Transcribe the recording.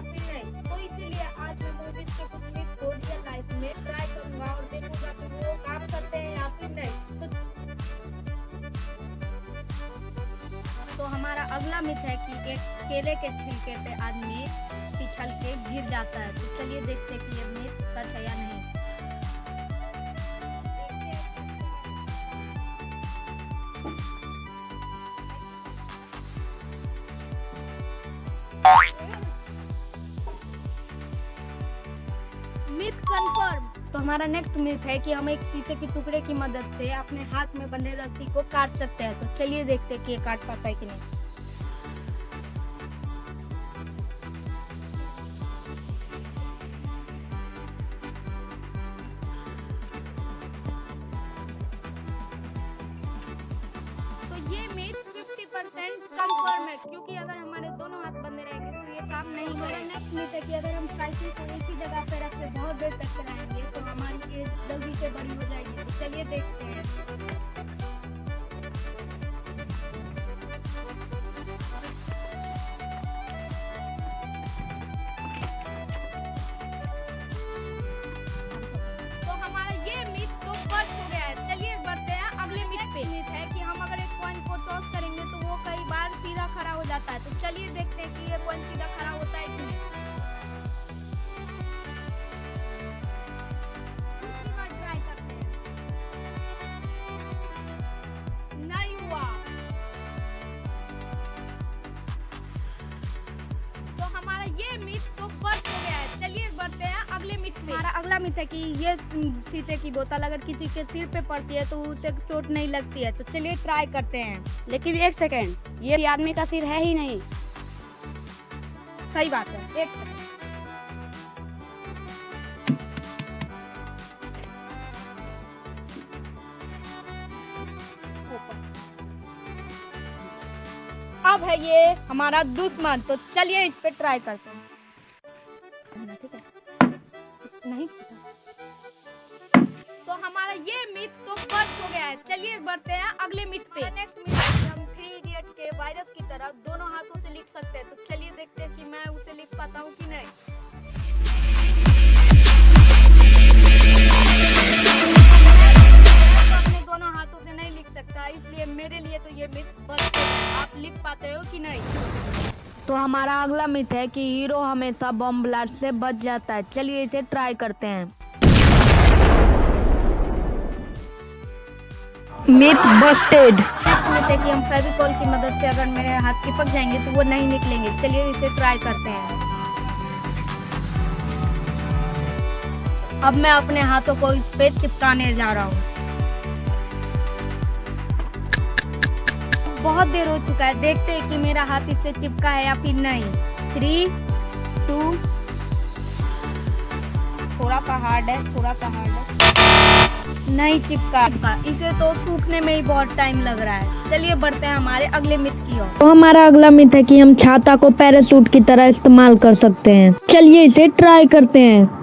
या फिर नहीं। तो इसीलिए आज मैं मूवीज के कुछ मिथ को रियल लाइफ में ट्राई करूंगा और देखूंगा कि वो काम करते हैं या फिर नहीं। तो हमारा अगला मिथ है कि एक केले के छिलके पे आदमी पिछल के गिर जाता है। तो चलिए देखते हैं कि ये मिथ सच है या नहीं। Myth confirm. तो हमारा नेक्स्ट मिथ है कि हम एक शीशे के टुकड़े की मदद से अपने हाथ में बंधे रस्सी को काट सकते हैं। तो चलिए देखते हैं कि ये काट पाता है कि नहीं। तो ये मिथ 50% कंफर्म है, क्योंकि अगर हमारे दोनों हाथ बंधे रहेंगे तो ये काम नहीं करेगा। नेक्स्ट मिथ है कि अगर हम साइकिल को एक ही जगह पे रख के बहुत देर तक चलाएंगे तो हमारी एज जल्दी से बड़ी हो जाएगी। तो चलिए देखते हैं। तो हमारा ये मिथ तो बच हो गया है। चलिए बढ़ते हैं अगले मिथ पे। मिथ है कि हम अगर एक कॉइन को टॉस करेंगे तो वो कई बार सीधा खड़ा हो जाता है। तो चलिए देखते हैं कि ये कॉइन सीधा खड़ा होता है कि नहीं। दूसरी बार ट्राई करते हैं। नहीं हुआ। तो हमारा ये मिथ तो बच हो गया है। चलिए बढ़ते हैं अगले मिथ पे। हमारा अगला मिथ है कि ये शीशे की बोतल अगर किसी के सिर पे पड़ती है तो उसे चोट नहीं लगती है। तो चलिए ट्राई करते हैं। लेकिन एक सेकेंड, ये आदमी का सिर है ही नहीं। सही बात है। एक अब है ये हमारा दुश्मन। तो चलिए इस पे ट्राई करते हैं। ठीक है, नहीं तो हमारा ये मिथ तो बच हो गया है। चलिए बढ़ते हैं अगले मिथ पे। नेक्स्ट मिथ है कि हम 3 इडियट के वायरस की तरह दोनों हाथों से लिख सकते हैं। तो चलिए देखते हैं कि मैं उसे लिख पाता हूँ कि नहीं। मैं तो अपने दोनों हाथों से नहीं लिख सकता, इसलिए मेरे लिए तो ये मिथ बच गया है। आप लिख पाते हो कि नहीं। तो हमारा अगला मिथ है कि हीरो हमेशा बम ब्लास्ट से बच जाता है। चलिए इसे ट्राई करते हैं। Myth Busted. मिथ है कि हम फेविकॉल की मदद से अगर मेरे हाथ चिपक जाएंगे तो वो नहीं निकलेंगे। चलिए इसे ट्राई करते हैं। अब मैं अपने हाथों को इस पे चिपकाने जा रहा हूँ। बहुत देर हो चुका है, देखते हैं कि मेरा हाथ इससे चिपका है या फिर नहीं। 3, 2, थोड़ा सा हार्ड है, थोड़ा सा हार्ड है। नहीं चिपका। इसे तो सूखने में ही बहुत टाइम लग रहा है। चलिए बढ़ते हैं हमारे अगले मिथ की ओर। तो हमारा अगला मिथ है कि हम छाता को पैराशूट की तरह इस्तेमाल कर सकते हैं। चलिए इसे ट्राई करते हैं।